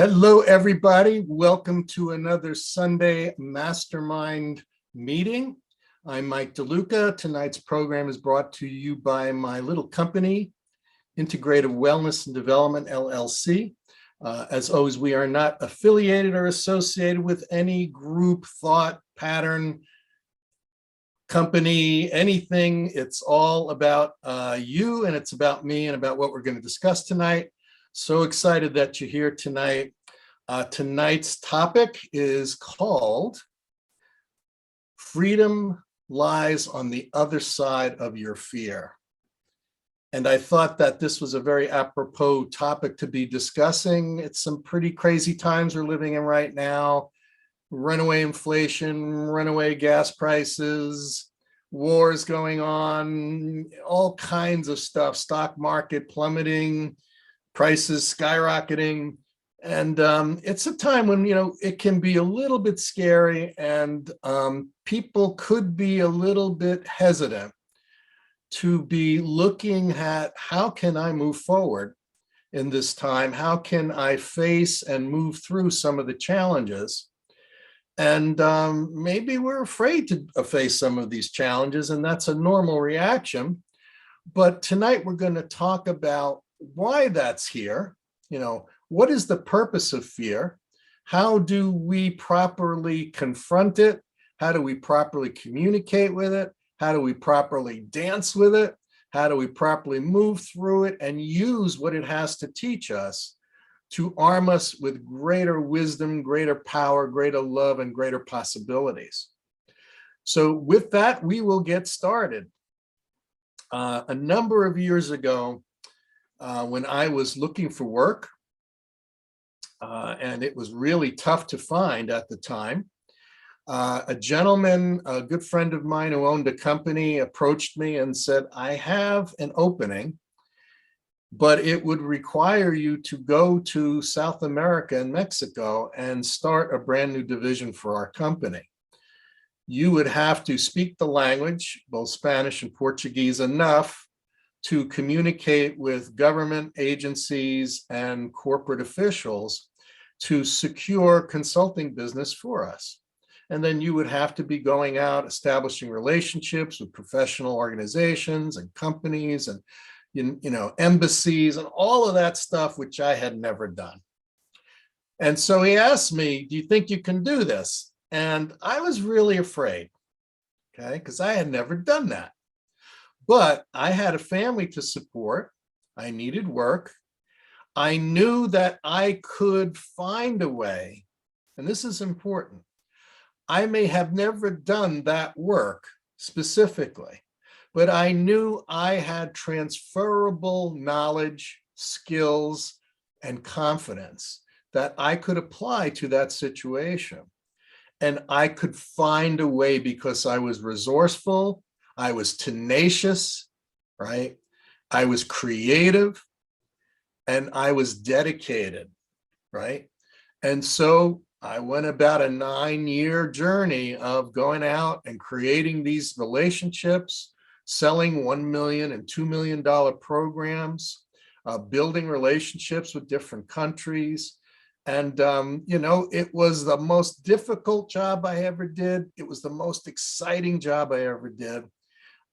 Hello, everybody. Welcome to another Sunday MasterMind meeting. I'm Mike DeLuca. Tonight's program is brought to you by my little company, Integrative Wellness and Development, LLC. As always, we are not affiliated or associated with any group, thought, pattern, company, anything. It's all about you, and it's about me and about what we're going to discuss tonight. So excited that you're here tonight. Tonight's topic is called Freedom Lies on the Other Side of Your Fear. And I thought that this was a very apropos topic to be discussing. It's some pretty crazy times we're living in right now. Runaway inflation, runaway gas prices, wars going on, all kinds of stuff, stock market plummeting, prices skyrocketing. And it's a time when, it can be a little bit scary, and people could be a little bit hesitant to be looking at how can I move forward in this time? How can I face and move through some of the challenges? And maybe we're afraid to face some of these challenges, and that's a normal reaction. But tonight we're going to talk about why that's here. What is the purpose of fear? How do we properly confront it? How do we properly communicate with it? How do we properly dance with it? How do we properly move through it and use what it has to teach us to arm us with greater wisdom, greater power, greater love, and greater possibilities? So with that, we will get started. A number of years ago, when I was looking for work, and it was really tough to find at the time, a gentleman, a good friend of mine who owned a company, approached me and said, I have an opening, but it would require you to go to South America and Mexico and start a brand new division for our company. You would have to speak the language, both Spanish and Portuguese, enough to communicate with government agencies and corporate officials to secure consulting business for us. And then you would have to be going out, establishing relationships with professional organizations and companies and embassies and all of that stuff, which I had never done. And so he asked me, do you think you can do this? And I was really afraid, okay, because I had never done that. But I had a family to support. I needed work. I knew that I could find a way, and this is important. I may have never done that work specifically, but I knew I had transferable knowledge, skills, and confidence that I could apply to that situation. And I could find a way because I was resourceful, I was tenacious, right? I was creative, and I was dedicated, right? And so I went about a 9-year journey of going out and creating these relationships, selling $1 million and $2 million programs, building relationships with different countries. And, it was the most difficult job I ever did. It was the most exciting job I ever did.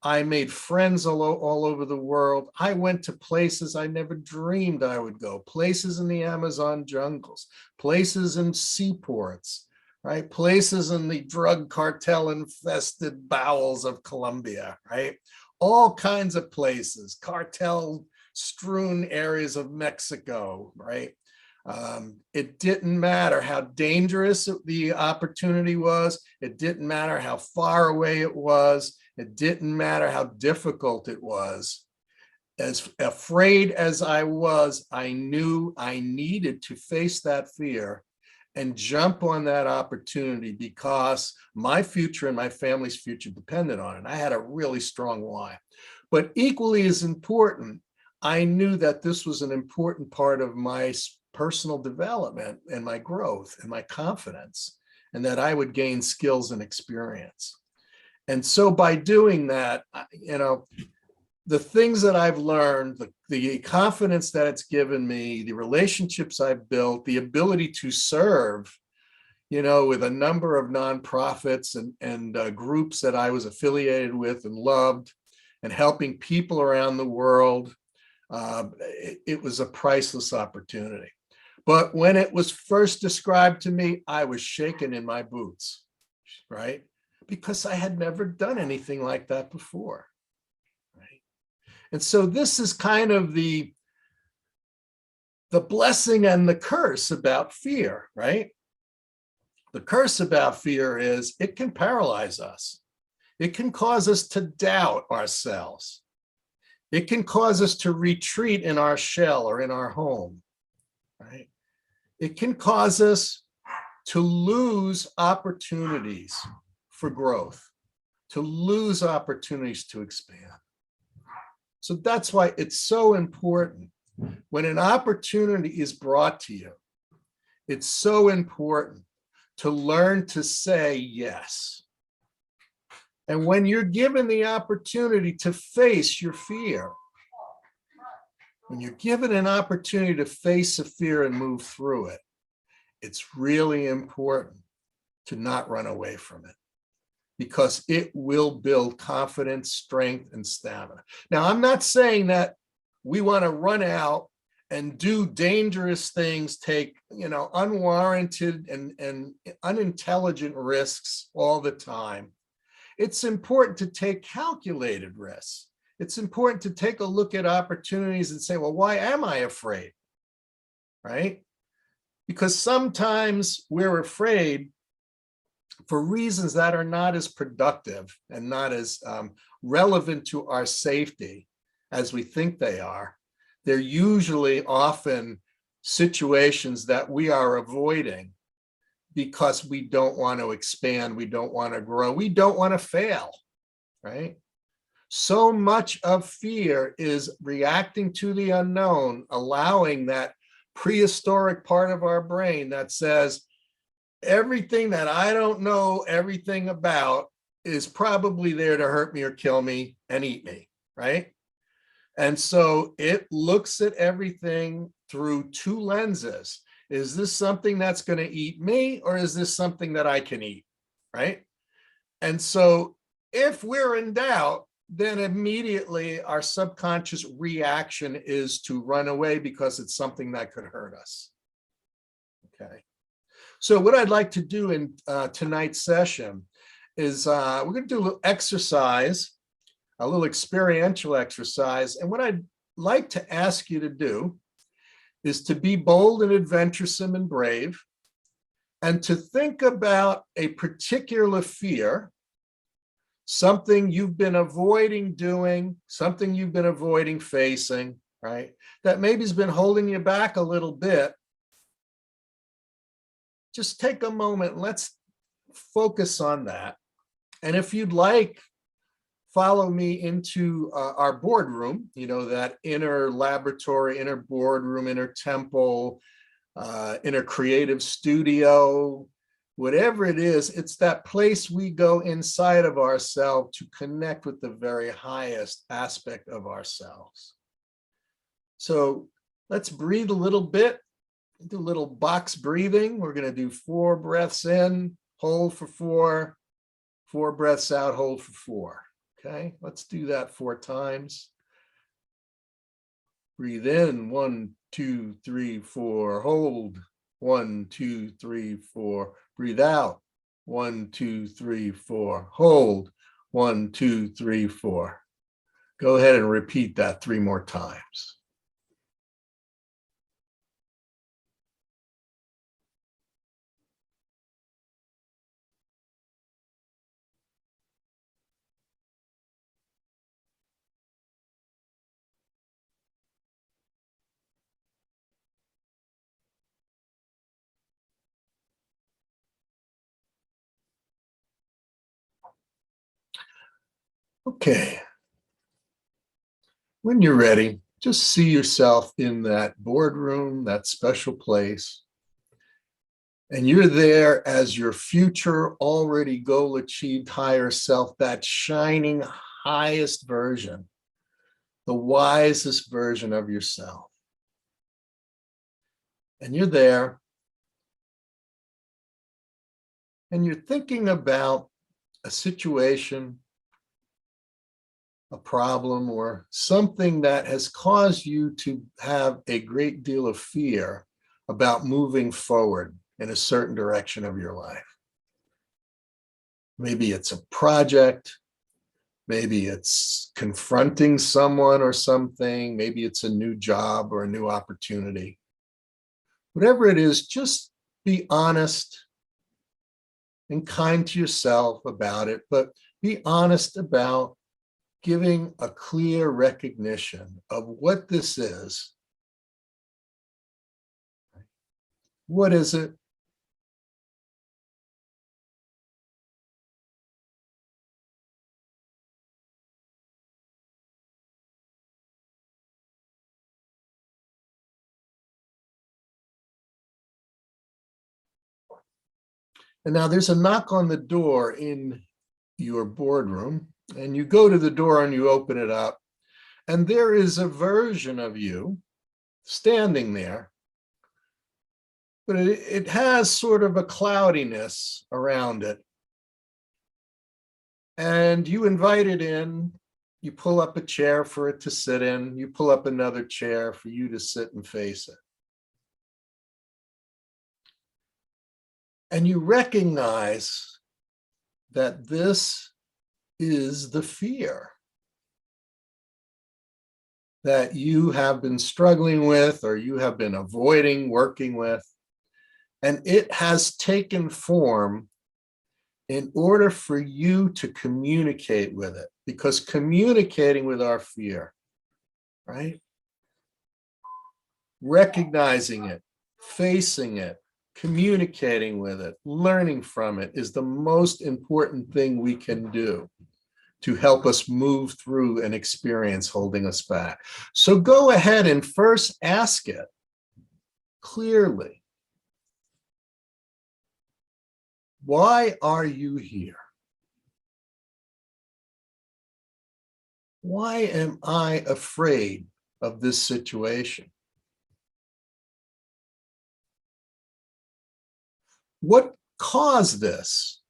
I made friends all over the world. I went to places I never dreamed I would go, places in the Amazon jungles, places in seaports, right? Places in the drug cartel infested bowels of Colombia, right? All kinds of places, cartel strewn areas of Mexico, right? It didn't matter how dangerous the opportunity was. It didn't matter how far away it was. It didn't matter how difficult it was. As afraid as I was, I knew I needed to face that fear and jump on that opportunity because my future and my family's future depended on it. I had a really strong why. But equally as important, I knew that this was an important part of my personal development and my growth and my confidence, and that I would gain skills and experience. And so by doing that, the things that I've learned, the confidence that it's given me, the relationships I've built, the ability to serve, with a number of nonprofits and groups that I was affiliated with and loved, and helping people around the world, it was a priceless opportunity. But when it was first described to me, I was shaken in my boots, right? Because I had never done anything like that before, right? And so this is kind of the blessing and the curse about fear, right? The curse about fear is it can paralyze us. It can cause us to doubt ourselves. It can cause us to retreat in our shell or in our home, right? It can cause us to lose opportunities for growth, to lose opportunities to expand. So that's why it's so important when an opportunity is brought to you. It's so important to learn to say yes. And when you're given the opportunity to face your fear, when you're given an opportunity to face a fear and move through it, it's really important to not run away from it, because it will build confidence, strength, and stamina. Now, I'm not saying that we want to run out and do dangerous things, take, unwarranted and unintelligent risks all the time. It's important to take calculated risks. It's important to take a look at opportunities and say, well, why am I afraid? Right? Because sometimes we're afraid for reasons that are not as productive and not as relevant to our safety as we think they are. They're usually often situations that we are avoiding because we don't want to expand, we don't want to grow, we don't want to fail, right? So much of fear is reacting to the unknown, allowing that prehistoric part of our brain that says, everything that I don't know everything about is probably there to hurt me or kill me and eat me, right? And so it looks at everything through two lenses. Is this something that's going to eat me, or is this something that I can eat, right? And so if we're in doubt, then immediately our subconscious reaction is to run away because it's something that could hurt us. Okay. So what I'd like to do in tonight's session is we're going to do a little exercise, a little experiential exercise. And what I'd like to ask you to do is to be bold and adventuresome and brave, and to think about a particular fear, something you've been avoiding doing, something you've been avoiding facing, right? That maybe has been holding you back a little bit. Just take a moment and let's focus on that. And if you'd like, follow me into our boardroom, that inner laboratory, inner boardroom, inner temple, inner creative studio, whatever it is, it's that place we go inside of ourselves to connect with the very highest aspect of ourselves. So let's breathe a little bit, do a little box breathing. We're going to do 4 breaths in, hold for 4, 4 breaths out, hold for 4. Okay, let's do that 4 times. Breathe in, 1, 2, 3, 4, hold, 1, 2, 3, 4. Breathe out, 1, 2, 3, 4, hold, 1, 2, 3, 4. Go ahead and repeat that 3 more times. Okay. When you're ready, just see yourself in that boardroom, that special place. And you're there as your future, already goal achieved higher self, that shining highest version. the wisest version of yourself. And you're there, and you're thinking about a situation, a problem, or something that has caused you to have a great deal of fear about moving forward in a certain direction of your life. Maybe it's a project, maybe it's confronting someone or something, maybe it's a new job or a new opportunity. Whatever it is, just be honest and kind to yourself about it, but be honest about giving a clear recognition of what this is. What is it? And now there's a knock on the door in your boardroom, and you go to the door and you open it up, and there is a version of you standing there, but it has sort of a cloudiness around it. And you invite it in, you pull up a chair for it to sit in, you pull up another chair for you to sit and face it. And you recognize that this is the fear that you have been struggling with or you have been avoiding working with. And it has taken form in order for you to communicate with it, because communicating with our fear, right? Recognizing it, facing it, communicating with it, learning from it is the most important thing we can do to help us move through an experience holding us back. So go ahead and first ask it clearly, why are you here? Why am I afraid of this situation? What caused this?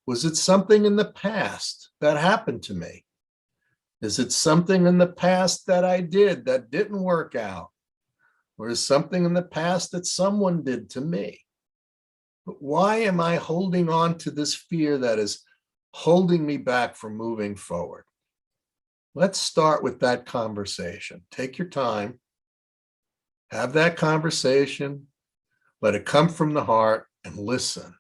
Was it something in the past that happened to me? Is it something in the past that I did that didn't work out? Or is something in the past that someone did to me? But why am I holding on to this fear that is holding me back from moving forward? Let's start with that conversation. Take your time, have that conversation, let it come from the heart, and listen.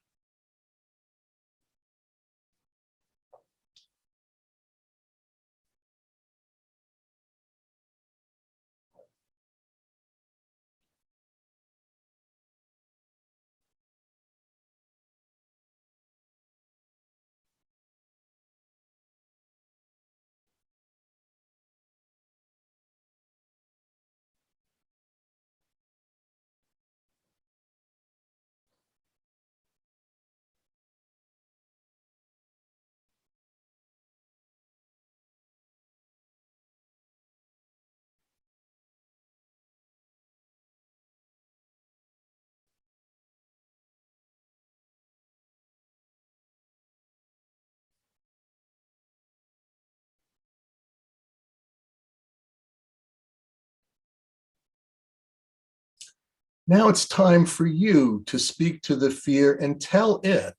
Now it's time for you to speak to the fear and tell it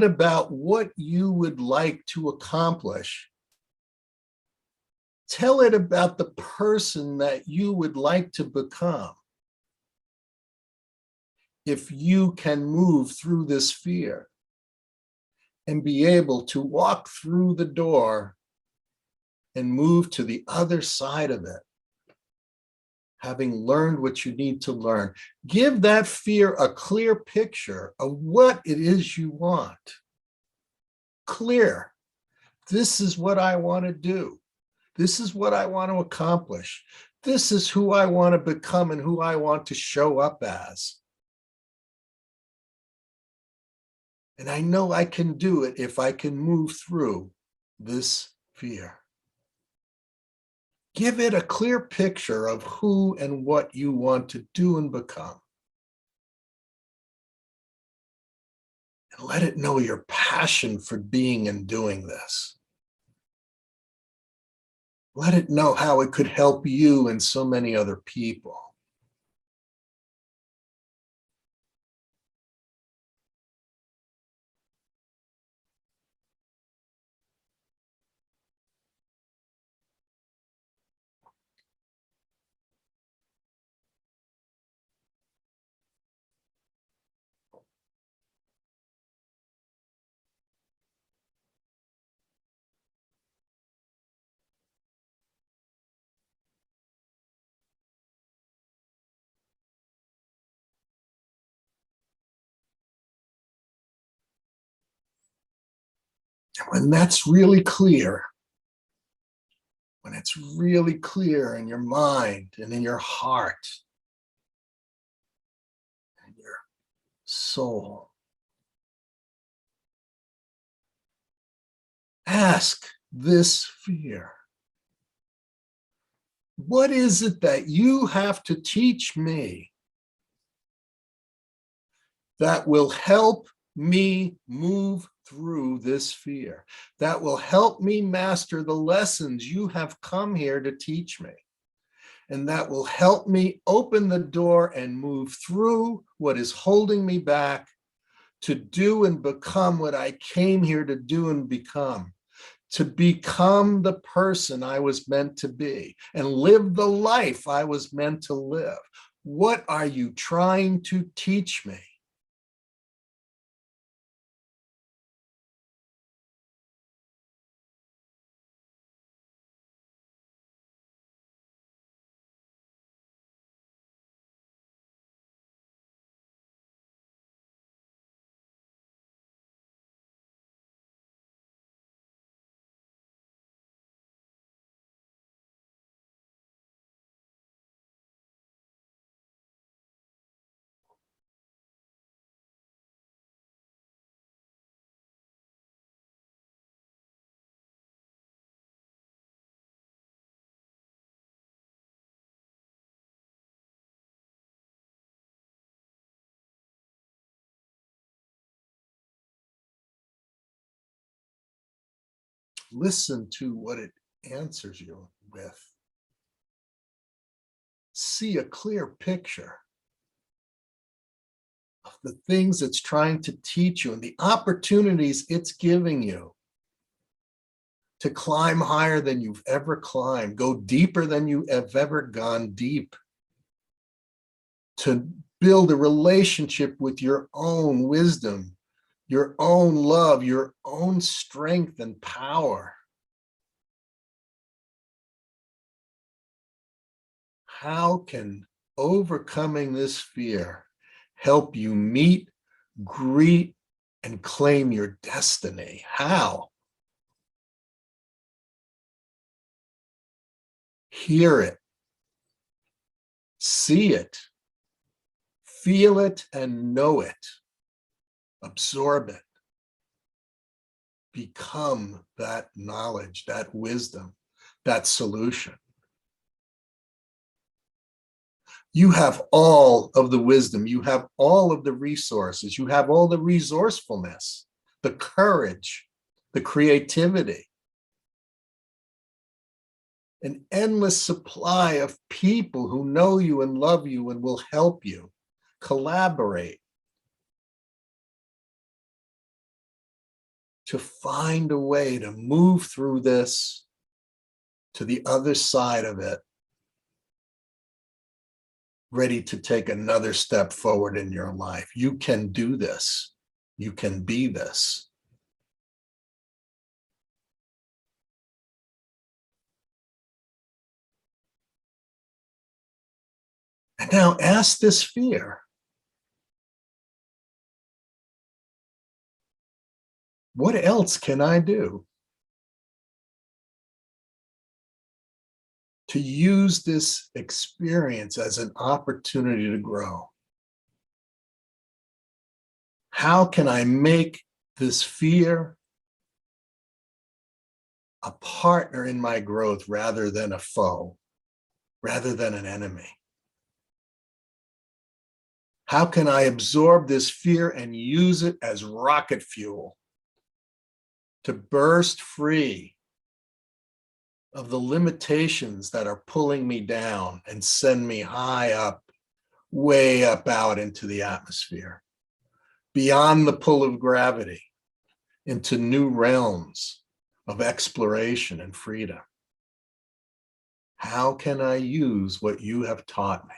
about what you would like to accomplish. Tell it about the person that you would like to become if you can move through this fear and be able to walk through the door and move to the other side of it, having learned what you need to learn. Give that fear a clear picture of what it is you want. Clear. This is what I want to do. This is what I want to accomplish. This is who I want to become and who I want to show up as. And I know I can do it if I can move through this fear. Give it a clear picture of who and what you want to do and become. And let it know your passion for being and doing this. Let it know how it could help you and so many other people. When that's really clear, when it's really clear in your mind and in your heart and your soul, ask this fear. What is it that you have to teach me that will help me move through this fear, that will help me master the lessons you have come here to teach me, and that will help me open the door and move through what is holding me back to do and become what I came here to do and become, to become the person I was meant to be and live the life I was meant to live. What are you trying to teach me? Listen to what it answers you with. See a clear picture of the things it's trying to teach you and the opportunities it's giving you to climb higher than you've ever climbed, go deeper than you have ever gone deep, to build a relationship with your own wisdom, your own love, your own strength and power. How can overcoming this fear help you meet, greet, and claim your destiny? How? Hear it, see it, feel it, and know it. Absorb it. Become that knowledge, that wisdom, that solution. You have all of the wisdom, you have all of the resources, you have all the resourcefulness, the courage, the creativity, an endless supply of people who know you and love you and will help you collaborate to find a way to move through this to the other side of it, ready to take another step forward in your life. You can do this. You can be this. And now ask this fear, what else can I do to use this experience as an opportunity to grow? How can I make this fear a partner in my growth rather than a foe, rather than an enemy? How can I absorb this fear and use it as rocket fuel to burst free of the limitations that are pulling me down and send me high up, way up out into the atmosphere, beyond the pull of gravity, into new realms of exploration and freedom? How can I use what you have taught me?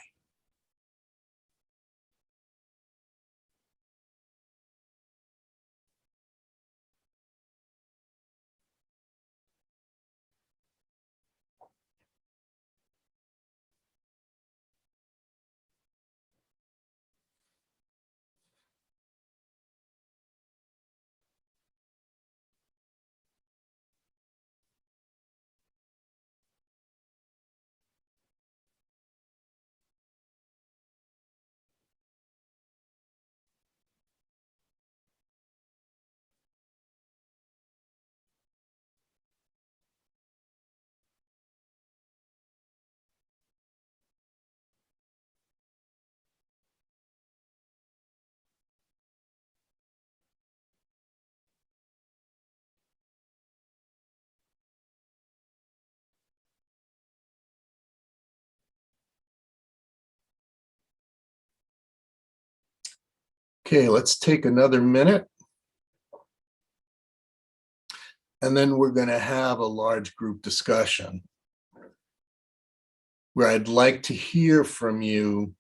Okay, let's take another minute. And then we're going to have a large group discussion where I'd like to hear from you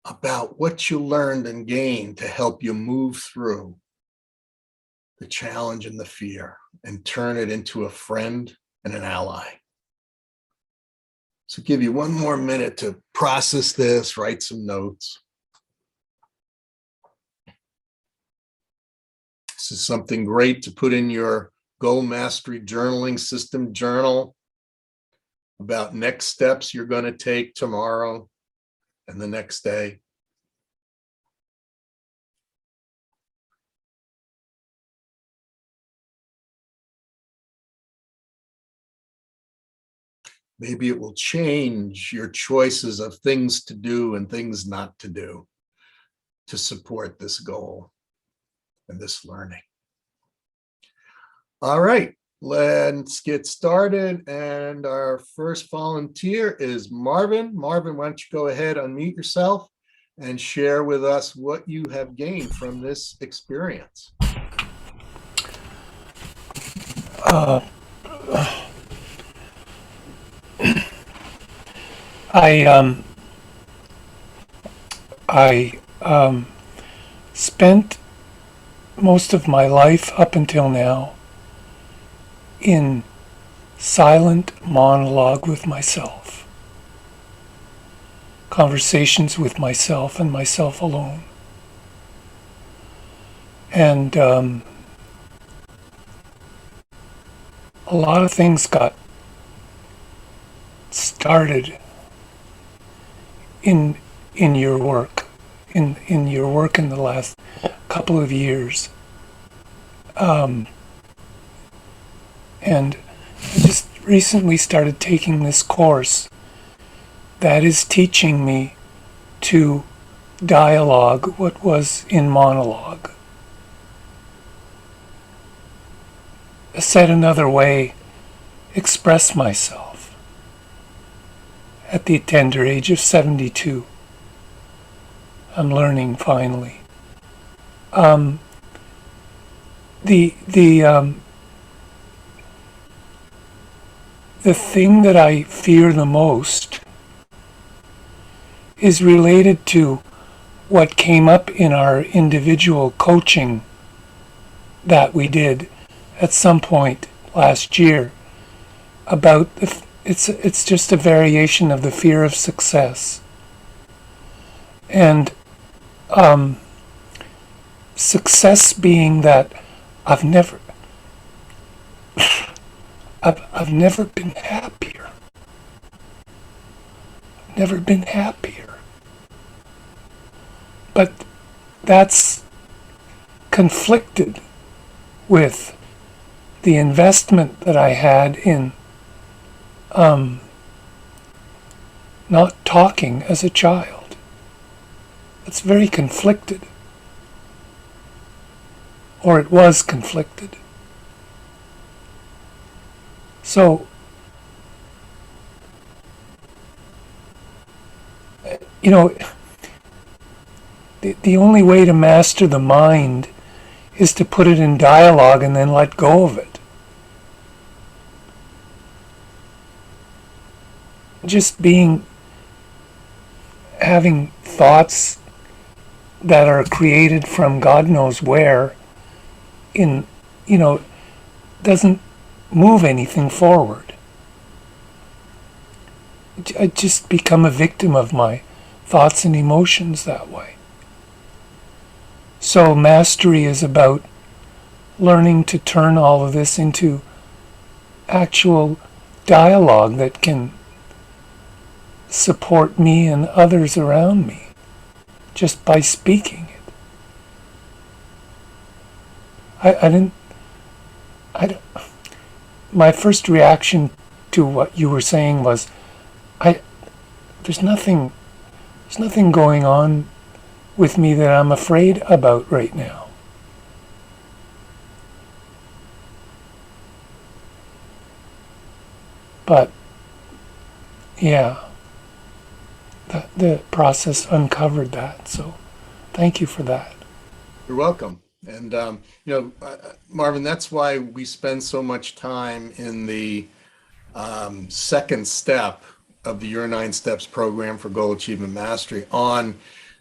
about what you learned and gained to help you move through the challenge and the fear and turn it into a friend and an ally. So give you one more minute to process this, write some notes. This is something great to put in your Goal Mastery Journaling System journal about next steps you're going to take tomorrow and the next day. Maybe it will change your choices of things to do and things not to do to support this goal and this learning. All right, let's get started. And our first volunteer is Marvin. Marvin, why don't you go ahead, unmute yourself and share with us what you have gained from this experience. I spent most of my life up until now in silent monologue with myself, conversations with myself and myself alone. And a lot of things got started in your work, in your work in the last couple of years. And I just recently started taking this course that is teaching me to dialogue what was in monologue. Said another way, express myself at the tender age of 72. I'm learning finally. The thing that I fear the most is related to what came up in our individual coaching that we did at some point last year about it's just a variation of the fear of success. And success being that I've never been happier. I've never been happier. But that's conflicted with the investment that I had in not talking as a child. It's very conflicted, or it was conflicted. So, you know, the only way to master the mind is to put it in dialogue and then let go of it. Just having thoughts that are created from God knows where in, doesn't move anything forward. I just become a victim of my thoughts and emotions that way. So mastery is about learning to turn all of this into actual dialogue that can support me and others around me just by speaking it. I don't. My first reaction to what you were saying was, there's nothing going on with me that I'm afraid about right now. But yeah, the process uncovered that. So thank you for that. You're welcome. And, Marvin, that's why we spend so much time in the second step of the Your 9 Steps program for Goal Achievement Mastery on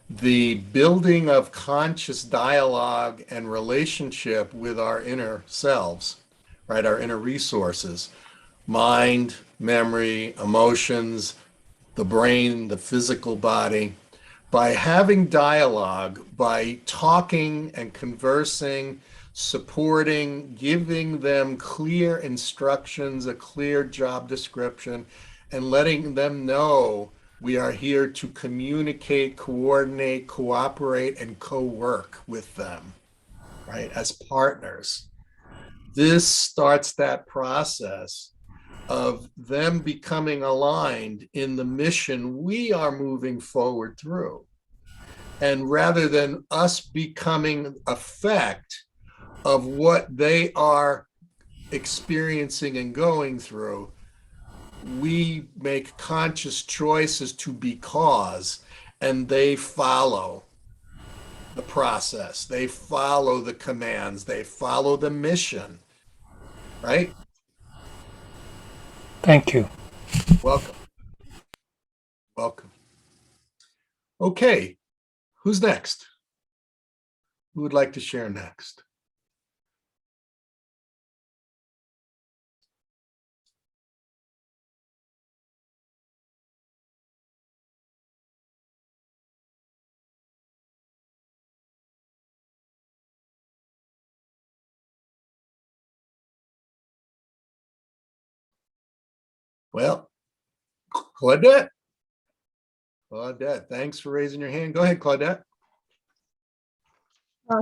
the building of conscious dialogue and relationship with our inner selves, right? Our inner resources, mind, memory, emotions, the brain, the physical body. By having dialogue, by talking and conversing, supporting, giving them clear instructions, a clear job description, and letting them know we are here to communicate, coordinate, cooperate, and co-work with them, right, as partners. This starts that process of them becoming aligned in the mission we are moving forward through. And rather than us becoming effect of what they are experiencing and going through, we make conscious choices to be cause, and they follow the process. They follow the commands. They follow the mission, right? Thank you. Welcome. Welcome. Okay, who's next? Who would like to share next? Well, Claudette. Claudette, thanks for raising your hand. Go ahead, Claudette.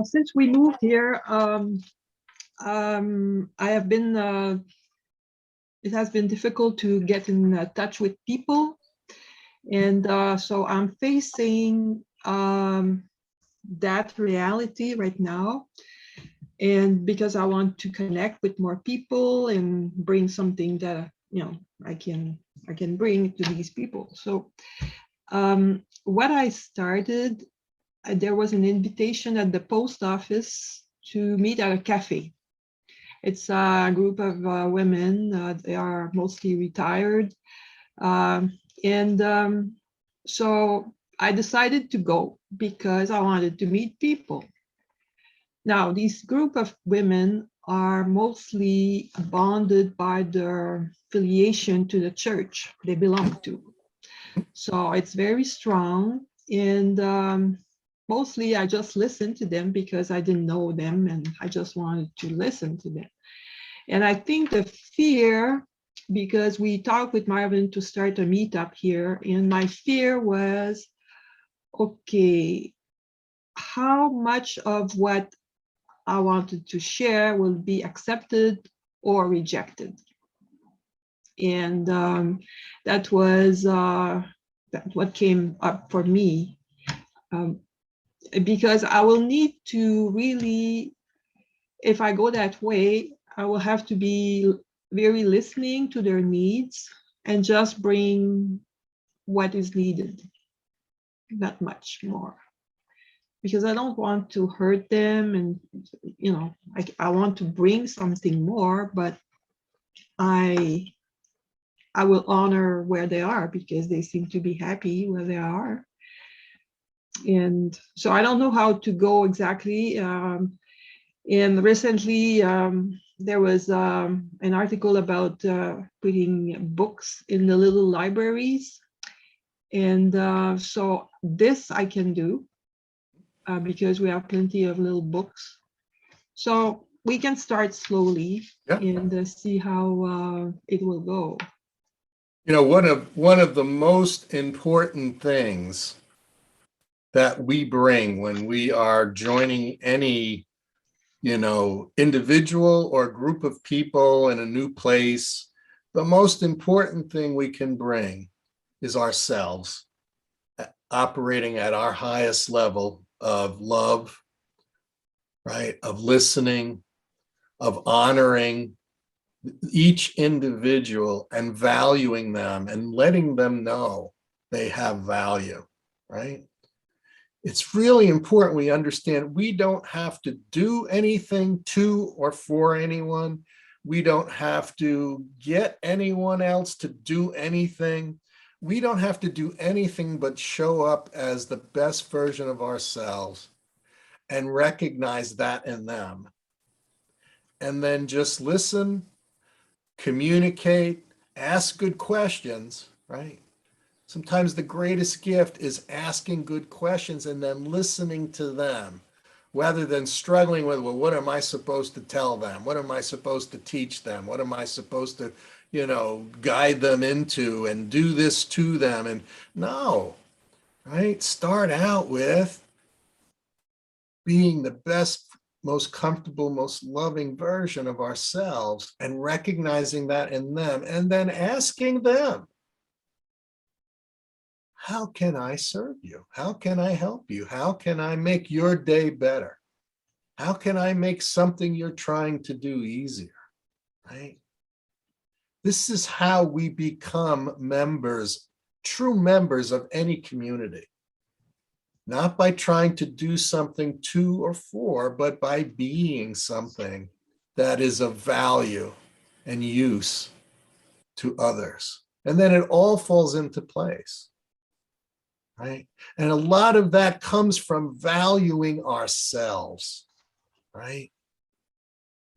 Since we moved here, I have been, it has been difficult to get in touch with people. And so I'm facing that reality right now. And because I want to connect with more people and bring something that, I can bring to these people. So what I started, there was an invitation at the post office to meet at a cafe. It's a group of women. They are mostly retired. So I decided to go because I wanted to meet people. Now, this group of women are mostly bonded by their affiliation to the church they belong to. So it's very strong. And mostly I just listened to them because I didn't know them and I just wanted to listen to them. And I think the fear, because we talked with Marvin to start a meetup here, and my fear was, okay, how much of what I wanted to share will be accepted or rejected. And that was what came up for me, because I will need to really, if I go that way, I will have to be very listening to their needs and just bring what is needed, not much more. Because I don't want to hurt them, and I want to bring something more, but I will honor where they are because they seem to be happy where they are. And so I don't know how to go exactly. And recently there was an article about putting books in the little libraries. And so this I can do because we have plenty of little books. So we can start slowly and see how it will go. You know, one of the most important things that we bring when we are joining any, individual or group of people in a new place, the most important thing we can bring is ourselves, operating at our highest level of love, right? Of listening, of honoring each individual and valuing them and letting them know they have value, right? It's really important we understand we don't have to do anything to or for anyone. We don't have to get anyone else to do anything. We don't have to do anything but show up as the best version of ourselves and recognize that in them. And then just listen, communicate, ask good questions, right? Sometimes the greatest gift is asking good questions and then listening to them rather than struggling with, well, what am I supposed to tell them? What am I supposed to teach them? What am I supposed to, guide them into and do this to them? And no, right? Start out with being the best, most comfortable, most loving version of ourselves and recognizing that in them and then asking them, how can I serve you? How can I help you? How can I make your day better? How can I make something you're trying to do easier, right? This is how we become members, true members of any community. Not by trying to do something to or for, but by being something that is of value and use to others. And then it all falls into place. Right? And a lot of that comes from valuing ourselves, right?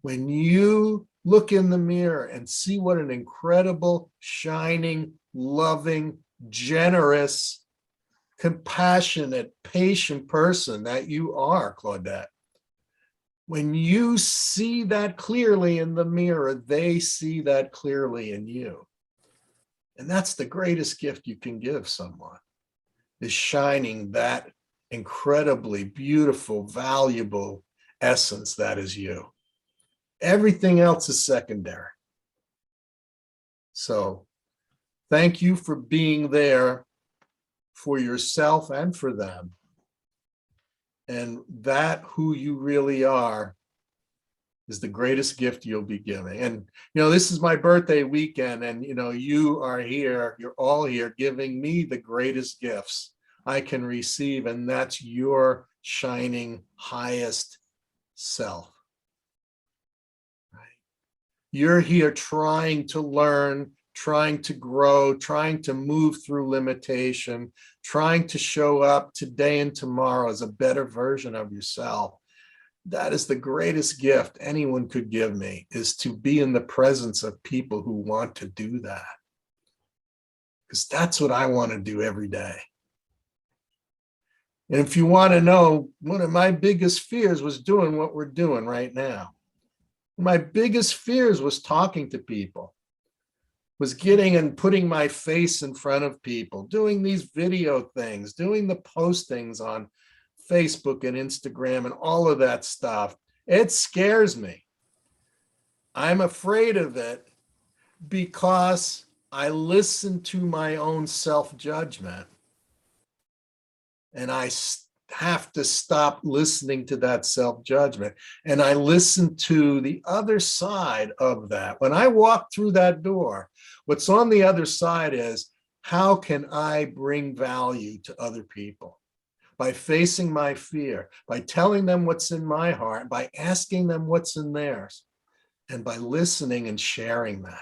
When you look in the mirror and see what an incredible, shining, loving, generous, compassionate, patient person that you are, Claudette, when you see that clearly in the mirror, they see that clearly in you. And that's the greatest gift you can give someone. Is shining that incredibly beautiful, valuable essence that is you. Everything else is secondary. So thank you for being there for yourself and for them. And that who you really are is the greatest gift you'll be giving. And, this is my birthday weekend and, you are here, you're all here giving me the greatest gifts I can receive. And that's your shining highest self. Right? You're here trying to learn, trying to grow, trying to move through limitation, trying to show up today and tomorrow as a better version of yourself. That is the greatest gift anyone could give me, is to be in the presence of people who want to do that. Because that's what I want to do every day. And if you want to know, one of my biggest fears was doing what we're doing right now. My biggest fears was talking to people, was getting and putting my face in front of people, doing these video things, doing the postings on Facebook and Instagram and all of that stuff. It scares me. I'm afraid of it because I listen to my own self-judgment, and I have to stop listening to that self-judgment. And I listen to the other side of that. When I walk through that door, what's on the other side is, how can I bring value to other people? By facing my fear, by telling them what's in my heart, by asking them what's in theirs, and by listening and sharing that.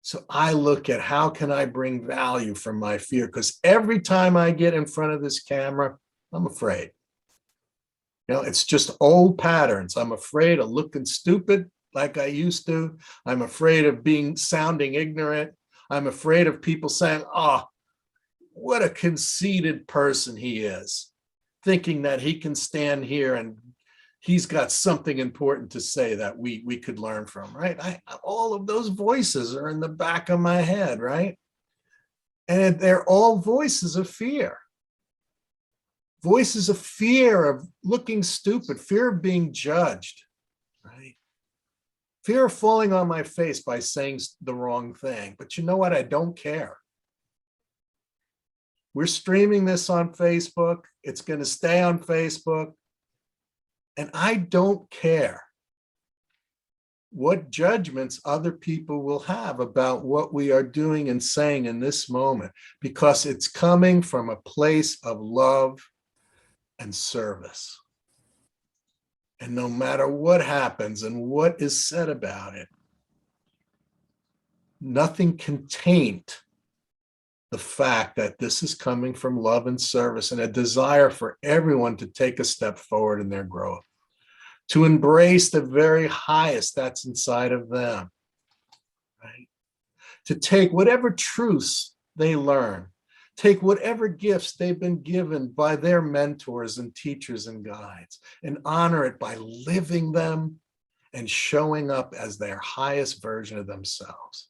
So I look at, how can I bring value from my fear? Because every time I get in front of this camera, I'm afraid. You know, it's just old patterns. I'm afraid of looking stupid like I used to. I'm afraid of sounding ignorant. I'm afraid of people saying, oh, what a conceited person he is, thinking that he can stand here and he's got something important to say that we could learn from, right? All of those voices are in the back of my head, right? And they're all voices of fear. Voices of fear of looking stupid, fear of being judged, right? Fear of falling on my face by saying the wrong thing. But you know what? I don't care. We're streaming this on Facebook. It's going to stay on Facebook. And I don't care what judgments other people will have about what we are doing and saying in this moment, because it's coming from a place of love and service. And no matter what happens and what is said about it, nothing can taint the fact that this is coming from love and service and a desire for everyone to take a step forward in their growth, to embrace the very highest that's inside of them, right? To take whatever truths they learn, take whatever gifts they've been given by their mentors and teachers and guides, and honor it by living them and showing up as their highest version of themselves.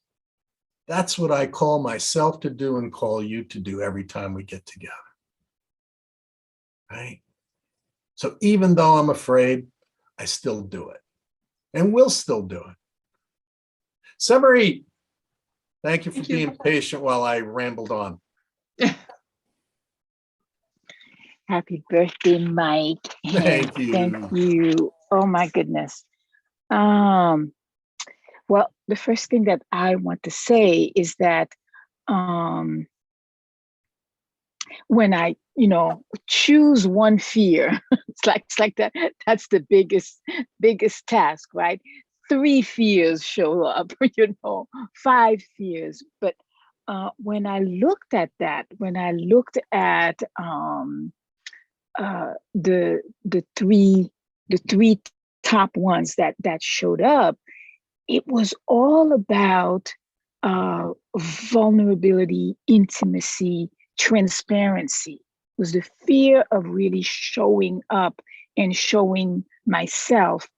That's what I call myself to do and call you to do every time we get together, right? So even though I'm afraid, I still do it and will still do it. Summer, thank you for being patient while I rambled on. Happy birthday, Mike. Thank you. Thank you. Oh my goodness. Well, the first thing that I want to say is that when I, choose one fear, it's like that. That's the biggest task, right? 3 fears show up, 5 fears. But when I looked at that, when I looked at the three top ones that showed up, it was all about vulnerability, intimacy, transparency. It was the fear of really showing up and showing myself,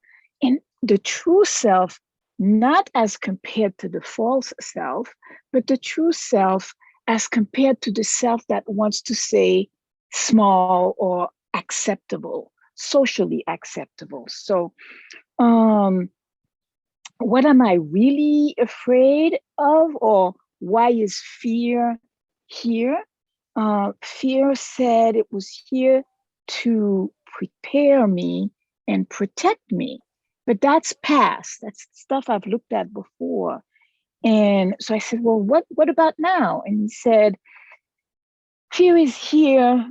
and the true self, not as compared to the false self, but the true self as compared to the self that wants to say small or acceptable, socially acceptable. So what am I really afraid of, or why is fear here? Fear said it was here to prepare me and protect me, but that's past. That's stuff I've looked at before. And so I said, well, what about now? And he said, fear is here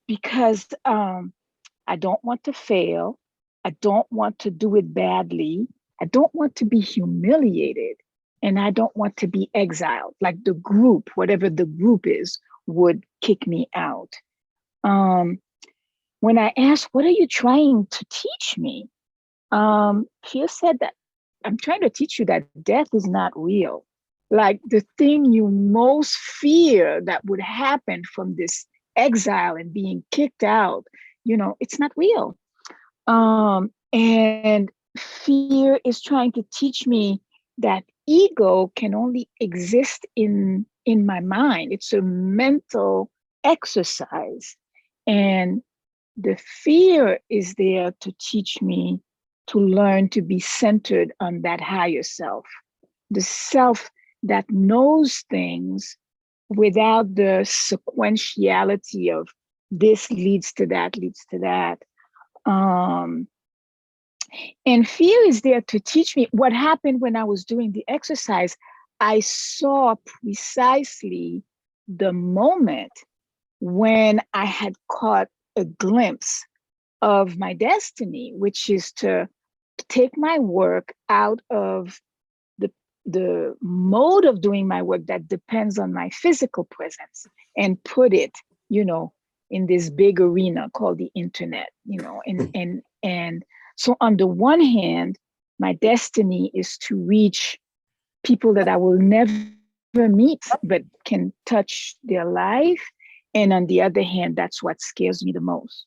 because I don't want to fail. I don't want to do it badly. I don't want to be humiliated. And I don't want to be exiled, like the group, whatever the group is, would kick me out. When I asked, what are you trying to teach me? Fear said that I'm trying to teach you that death is not real. Like the thing you most fear that would happen from this exile and being kicked out, it's not real. And fear is trying to teach me that ego can only exist in my mind. It's a mental exercise. And the fear is there to teach me to learn to be centered on that higher self, the self that knows things without the sequentiality of this leads to that, leads to that. And fear is there to teach me what happened when I was doing the exercise. I saw precisely the moment when I had caught a glimpse of my destiny, which is to take my work out of the mode of doing my work that depends on my physical presence and put it, in this big arena called the internet, and so on the one hand, my destiny is to reach people that I will never meet, but can touch their life. And on the other hand, that's what scares me the most.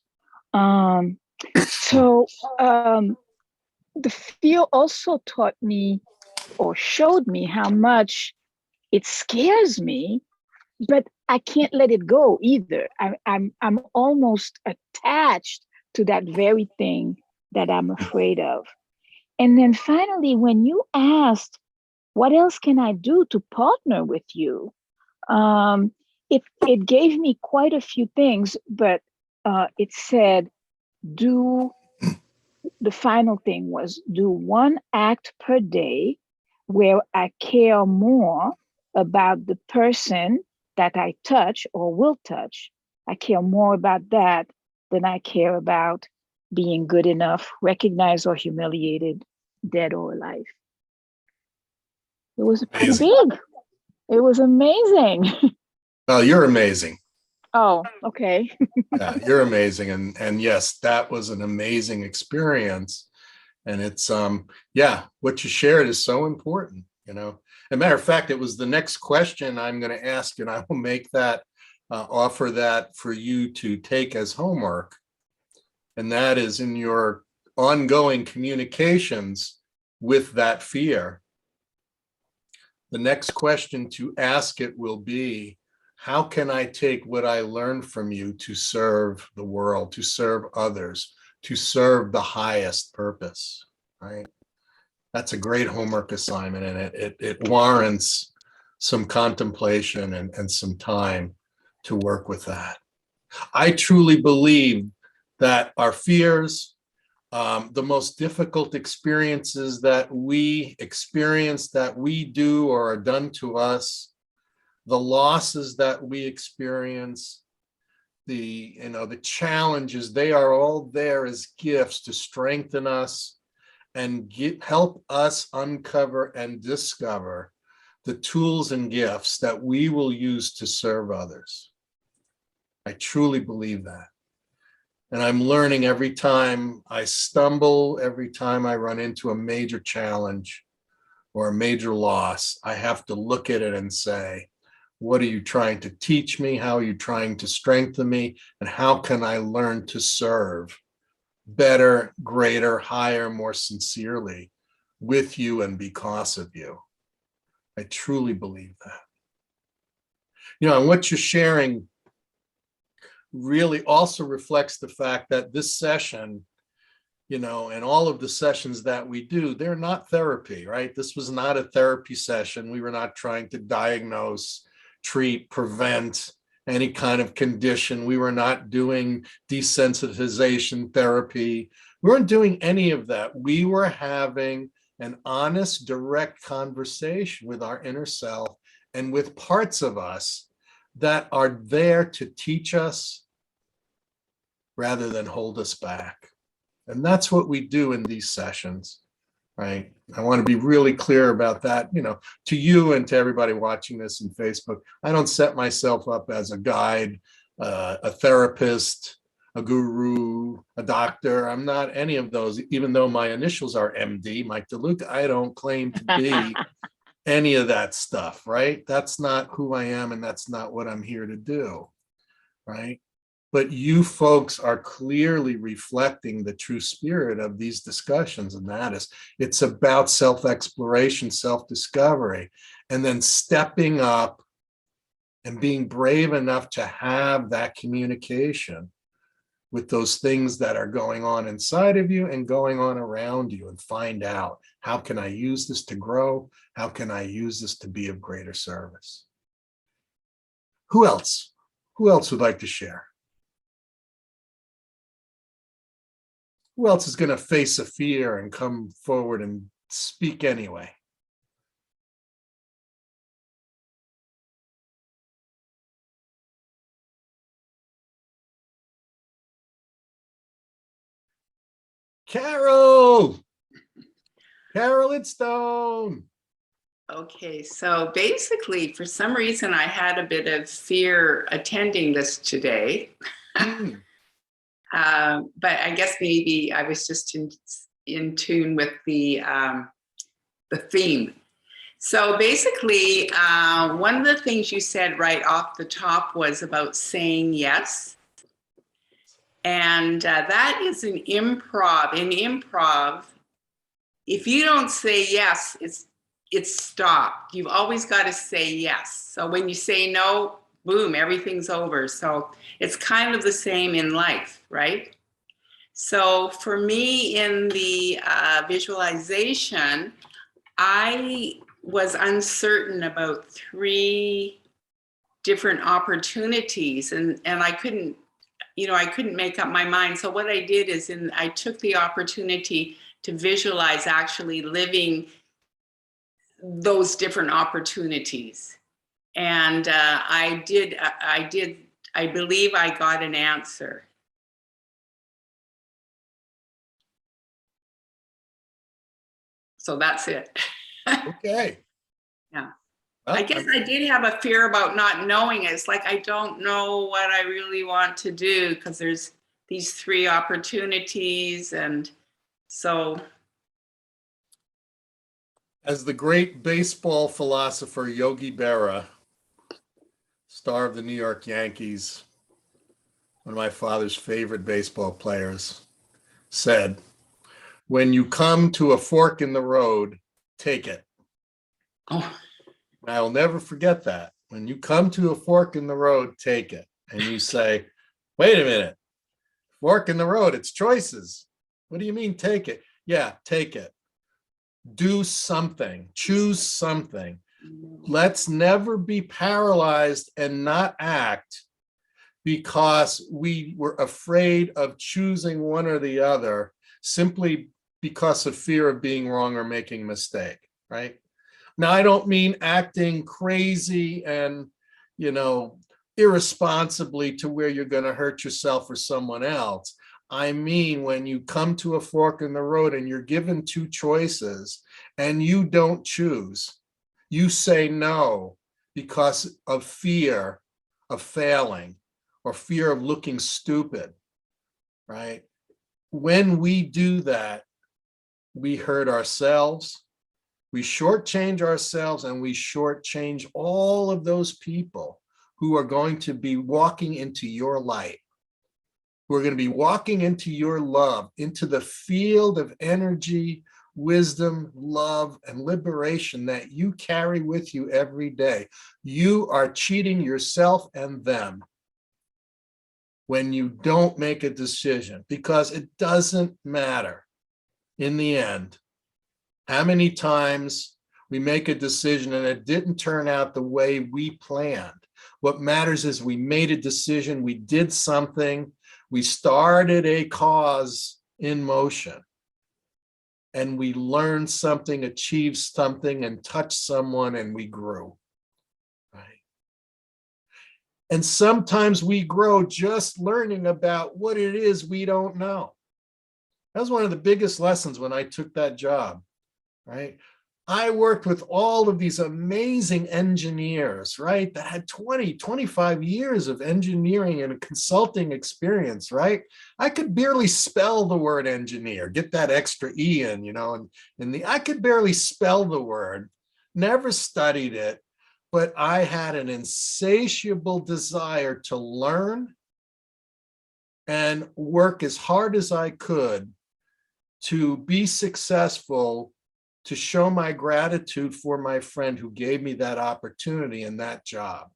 So the fear also taught me or showed me how much it scares me, but I can't let it go either. I'm almost attached to that very thing that I'm afraid of. And then finally, when you asked, what else can I do to partner with you? It gave me quite a few things, but it said, the final thing was do one act per day where I care more about the person that I touch or will touch. I care more about that than I care about being good enough, recognized or humiliated, dead or alive. It was pretty big. It was amazing. Well, you're amazing. Oh, okay. Yeah, you're amazing. And yes, that was an amazing experience. And it's what you shared is so important, As a matter of fact, it was the next question I'm going to ask, and I will make that offer that for you to take as homework. And that is in your ongoing communications with that fear. The next question to ask it will be, how can I take what I learned from you to serve the world, to serve others, to serve the highest purpose, right? That's a great homework assignment, and it warrants some contemplation and some time to work with that. I truly believe that our fears, the most difficult experiences that we experience, that we do or are done to us, the losses that we experience, the challenges, they are all there as gifts to strengthen us and help us uncover and discover the tools and gifts that we will use to serve others. I truly believe that. And I'm learning every time I stumble, every time I run into a major challenge or a major loss, I have to look at it and say, what are you trying to teach me? How are you trying to strengthen me? And how can I learn to serve better, greater, higher, more sincerely with you and because of you? I truly believe that. And what you're sharing really also reflects the fact that this session, and all of the sessions that we do, they're not therapy, right? This was not a therapy session. We were not trying to diagnose, treat, prevent any kind of condition. We were not doing desensitization therapy. We weren't doing any of that. We were having an honest, direct conversation with our inner self and with parts of us that are there to teach us rather than hold us back. And that's what we do in these sessions, right? I want to be really clear about that, to you and to everybody watching this in Facebook. I don't set myself up as a guide, a therapist, a guru, a doctor. I'm not any of those, even though my initials are MD, Mike DeLuca. I don't claim to be any of that stuff, right? That's not who I am, and that's not what I'm here to do, right? But you folks are clearly reflecting the true spirit of these discussions, and that is, it's about self-exploration, self-discovery, and then stepping up and being brave enough to have that communication with those things that are going on inside of you and going on around you, and find out, how can I use this to grow? How can I use this to be of greater service? Who else? Who else would like to share? Who else is going to face a fear and come forward and speak anyway? Carol! Carolyn Stone! Okay, so basically, for some reason, I had a bit of fear attending this today. Hmm. But I guess maybe I was just in tune with the theme. So basically, one of the things you said right off the top was about saying yes. And that is an improv. In improv, if you don't say yes, it's stopped. You've always got to say yes. So when you say no, boom, everything's over. So it's kind of the same in life, right? So for me in the visualization, I was uncertain about 3 different opportunities, and I couldn't, I couldn't make up my mind. So what I did is I took the opportunity to visualize actually living those different opportunities. And I believe I got an answer. So that's it. Okay. Yeah. Well, I guess I did have a fear about not knowing it. It's like, I don't know what I really want to do because there's these 3 opportunities. And so. As the great baseball philosopher Yogi Berra, star of the New York Yankees, one of my father's favorite baseball players, said, when you come to a fork in the road, take it. Oh. I'll never forget that. When you come to a fork in the road, take it. And you say, wait a minute, fork in the road, it's choices. What do you mean take it? Yeah, take it. Do something, choose something. Let's never be paralyzed and not act because we were afraid of choosing one or the other simply because of fear of being wrong or making a mistake, right? Now, I don't mean acting crazy and, irresponsibly to where you're going to hurt yourself or someone else. I mean, when you come to a fork in the road and you're given 2 choices and you don't choose, you say no because of fear of failing or fear of looking stupid, right? When we do that, we hurt ourselves, we shortchange ourselves, and we shortchange all of those people who are going to be walking into your light, who are going to be walking into your love, into the field of energy, wisdom, love, and liberation that you carry with you every day. You are cheating yourself and them when you don't make a decision, because it doesn't matter in the end how many times we make a decision and it didn't turn out the way we planned. What matters is we made a decision, we did something, we started a cause in motion, and we learned something, achieved something, and touched someone, and we grew, right? And sometimes we grow just learning about what it is we don't know. That was one of the biggest lessons when I took that job, right? I worked with all of these amazing engineers, right? That had 20, 25 years of engineering and consulting experience, right? I could barely spell the word engineer, get that extra E in, I could barely spell the word, never studied it, but I had an insatiable desire to learn and work as hard as I could to be successful, to show my gratitude for my friend who gave me that opportunity and that job.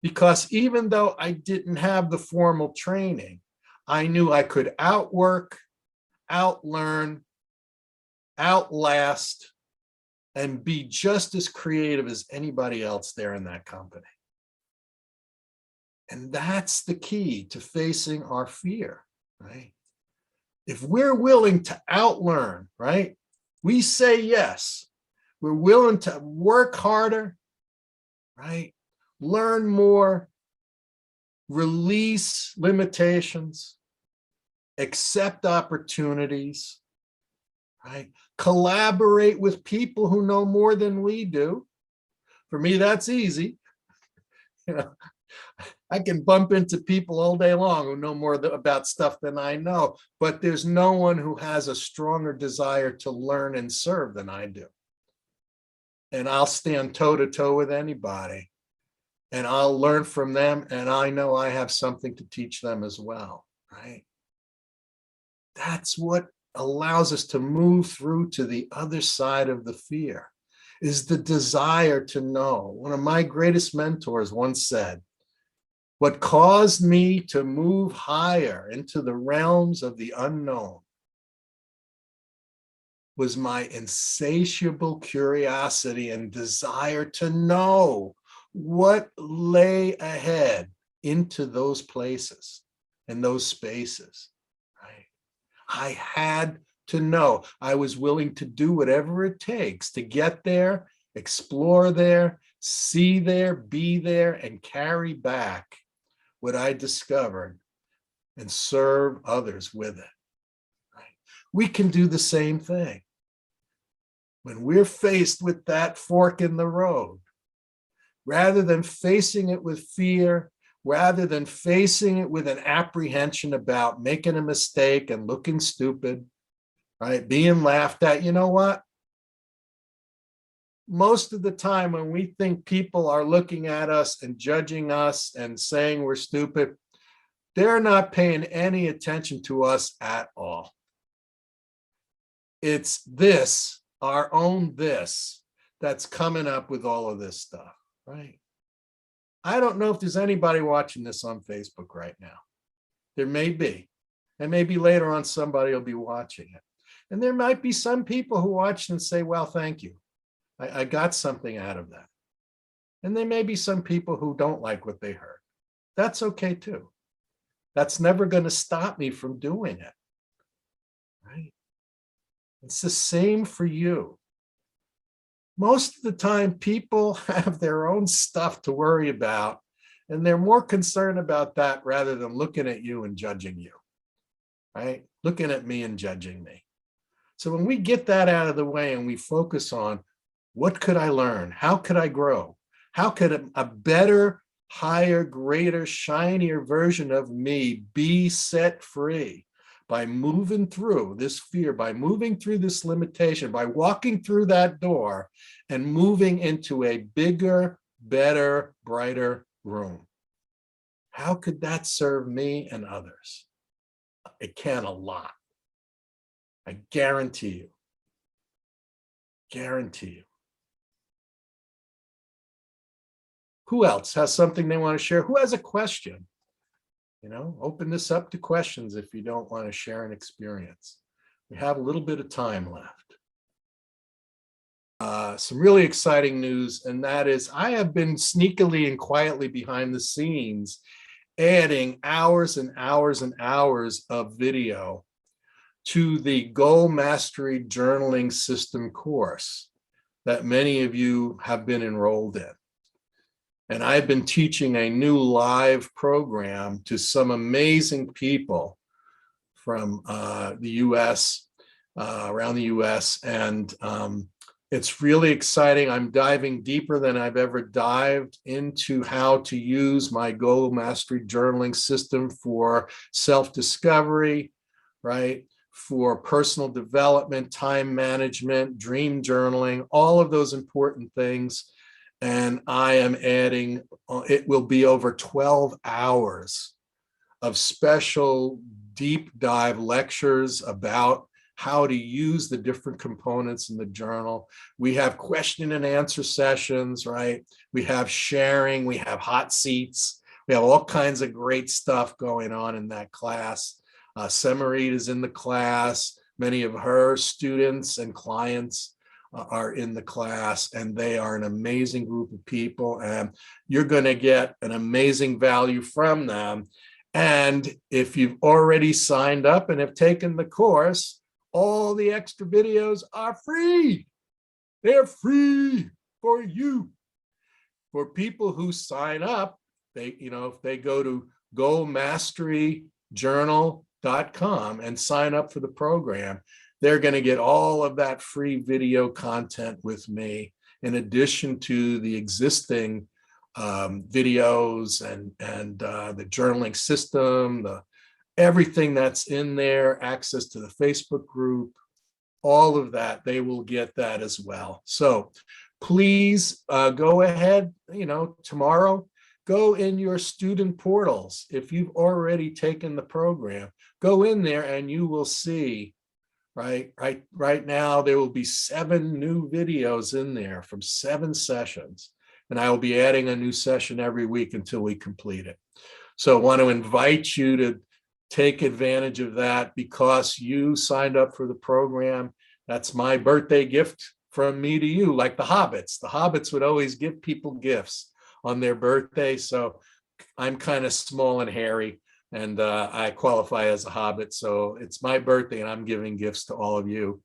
Because even though I didn't have the formal training, I knew I could outwork, outlearn, outlast, and be just as creative as anybody else there in that company. And that's the key to facing our fear, right? If we're willing to outlearn, right? We say yes. We're willing to work harder, right? Learn more, release limitations, accept opportunities, right? Collaborate with people who know more than we do. For me, that's easy. You know, I can bump into people all day long who know more about stuff than I know, but there's no one who has a stronger desire to learn and serve than I do. And I'll stand toe to toe with anybody, and I'll learn from them, and I know I have something to teach them as well, right? That's what allows us to move through to the other side of the fear, is the desire to know. One of my greatest mentors once said, what caused me to move higher into the realms of the unknown was my insatiable curiosity and desire to know what lay ahead into those places and those spaces, right? I had to know. I was willing to do whatever it takes to get there, explore there, see there, be there, and carry back what I discovered and serve others with it. Right? We can do the same thing. When we're faced with that fork in the road, rather than facing it with fear, rather than facing it with an apprehension about making a mistake and looking stupid, right? Being laughed at, you know what? Most of the time when we think people are looking at us and judging us and saying we're stupid, they're not paying any attention to us at all. It's this, our own this, that's coming up with all of this stuff, right? I don't know if there's anybody watching this on Facebook right now. There may be, and maybe later on somebody will be watching it. And there might be some people who watch and say, well, thank you. I got something out of that. And there may be some people who don't like what they heard. That's okay too. That's never going to stop me from doing it, right? It's the same for you. Most of the time, people have their own stuff to worry about, and they're more concerned about that rather than looking at you and judging you, right? Looking at me and judging me. So when we get that out of the way and we focus on what could I learn? How could I grow? How could a better, higher, greater, shinier version of me be set free by moving through this fear, by moving through this limitation, by walking through that door and moving into a bigger, better, brighter room? How could that serve me and others? It can a lot. I guarantee you. Guarantee you. Who else has something they want to share? Who has a question? You know, open this up to questions if you don't want to share an experience. We have a little bit of time left. Some really exciting news, and that is I have been sneakily and quietly behind the scenes adding hours and hours and hours of video to the Goal Mastery Journaling System course that many of you have been enrolled in. And I've been teaching a new live program to some amazing people from the US, around the US. And it's really exciting. I'm diving deeper than I've ever dived into how to use my Goal Mastery Journaling System for self-discovery, right? For personal development, time management, dream journaling, all of those important things. And I am adding, it will be over 12 hours of special deep dive lectures about how to use the different components in the journal. We have question and answer sessions, right? We have sharing, we have hot seats, We have all kinds of great stuff going on in that class. Semarit is in the class. Many of her students and clients are in the class, and they are an amazing group of people, and you're going to get an amazing value from them. And if you've already signed up and have taken the course, all the extra videos are free. They're free for you. For people who sign up, they, if they go to gomasteryjournal.com and sign up for the program, they're going to get all of that free video content with me, in addition to the existing videos and the journaling system, everything that's in there, access to the Facebook group, all of that, they will get that as well. So please go ahead, tomorrow, go in your student portals. If you've already taken the program, go in there and you will see, right now, there will be 7 new videos in there from 7 sessions. And I will be adding a new session every week until we complete it. So I want to invite you to take advantage of that because you signed up for the program. That's my birthday gift from me to you, like the hobbits. The hobbits would always give people gifts on their birthday. So I'm kind of small and hairy, and I qualify as a hobbit. So it's my birthday and I'm giving gifts to all of you.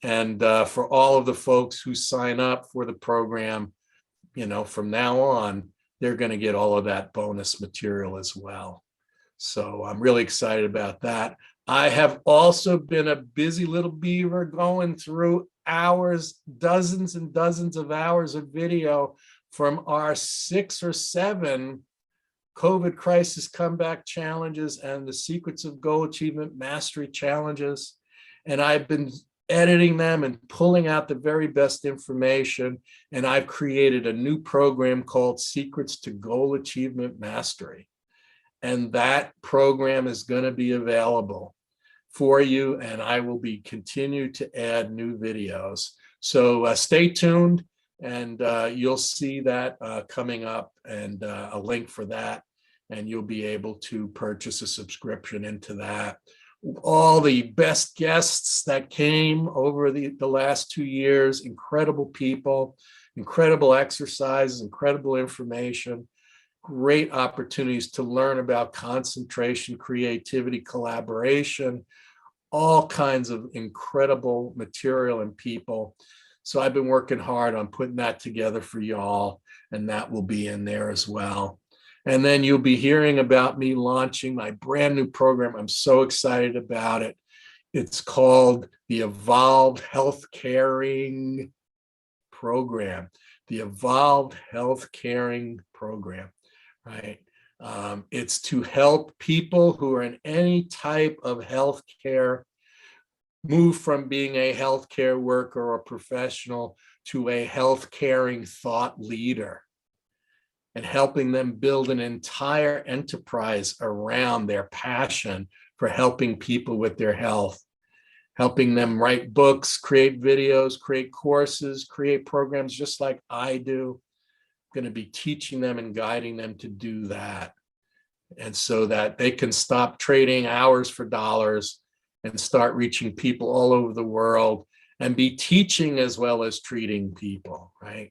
And for all of the folks who sign up for the program, from now on, they're going to get all of that bonus material as well. So I'm really excited about that. I have also been a busy little beaver going through hours, dozens and dozens of hours of video from our 6 or 7 COVID crisis comeback challenges and the Secrets of Goal Achievement Mastery challenges. And I've been editing them and pulling out the very best information. And I've created a new program called Secrets to Goal Achievement Mastery. And that program is going to be available for you. And I will be continue to add new videos. So stay tuned, and you'll see that coming up, and a link for that. And you'll be able to purchase a subscription into that. All the best guests that came over the last 2 years, incredible people, incredible exercises, incredible information, great opportunities to learn about concentration, creativity, collaboration, all kinds of incredible material and people. So I've been working hard on putting that together for y'all, and that will be in there as well. And then you'll be hearing about me launching my brand new program. I'm so excited about it. It's called the Evolved Health Caring Program. The Evolved Health Caring Program, right? It's to help people who are in any type of healthcare move from being a healthcare worker or professional to a health caring thought leader, and helping them build an entire enterprise around their passion for helping people with their health, helping them write books, create videos, create courses, create programs just like I do. I'm going to be teaching them and guiding them to do that. And so that they can stop trading hours for dollars and start reaching people all over the world, and be teaching as well as treating people, right?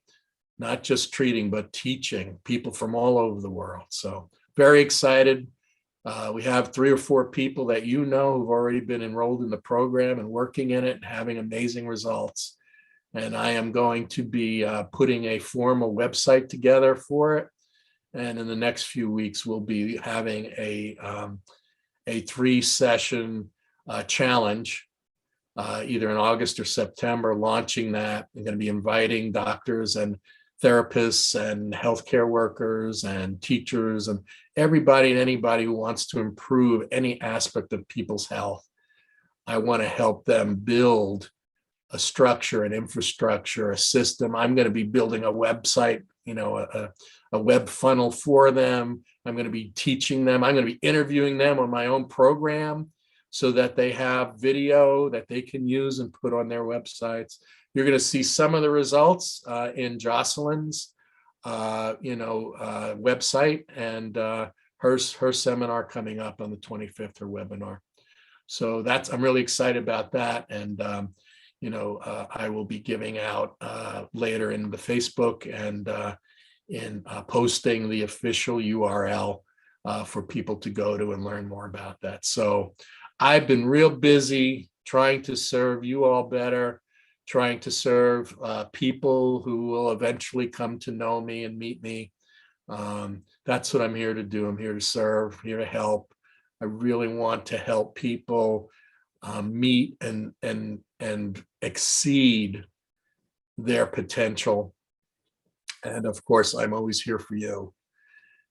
Not just treating, but teaching people from all over the world. So very excited. We have 3 or 4 people that who've already been enrolled in the program and working in it and having amazing results. And I am going to be putting a formal website together for it. And in the next few weeks, we'll be having a 3-session challenge, either in August or September, launching that. I'm going to be inviting doctors and therapists and healthcare workers and teachers and everybody and anybody who wants to improve any aspect of people's health. I want to help them build a structure, an infrastructure, a system. I'm going to be building a website, a web funnel for them. I'm going to be teaching them. I'm going to be interviewing them on my own program so that they have video that they can use and put on their websites. You're going to see some of the results in Jocelyn's website, and her seminar coming up on the 25th, her webinar. So I'm really excited about that. And, I will be giving out later in the Facebook and in posting the official URL for people to go to and learn more about that. So I've been real busy trying to serve you all better, trying to serve people who will eventually come to know me and meet me. That's what I'm here to do. I'm here to serve, here to help. I really want to help people meet and exceed their potential. And of course, I'm always here for you.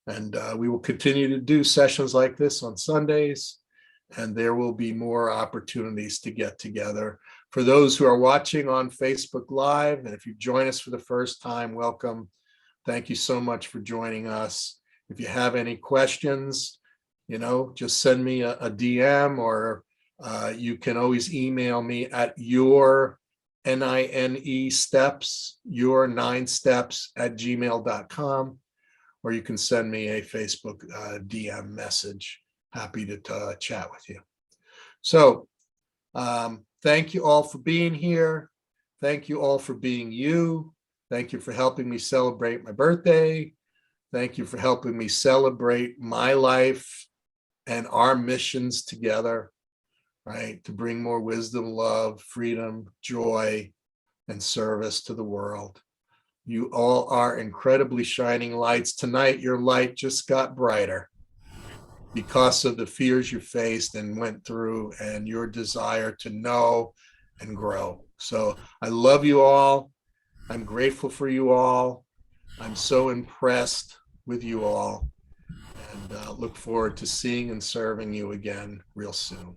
And we will continue to do sessions like this on Sundays, and there will be more opportunities to get together. For those who are watching on Facebook Live, and if you join us for the first time, welcome. Thank you so much for joining us. If you have any questions, just send me a DM, or you can always email me at your NINE steps, your 9 steps @gmail.com, or you can send me a Facebook DM message. Happy to chat with you. So thank you all for being here. Thank you all for being you. Thank you for helping me celebrate my birthday. Thank you for helping me celebrate my life and our missions together, right? To bring more wisdom, love, freedom, joy, and service to the world. You all are incredibly shining lights. Tonight, your light just got brighter because of the fears you faced and went through, and your desire to know and grow. So I love you all. I'm grateful for you all. I'm so impressed with you all, and look forward to seeing and serving you again real soon.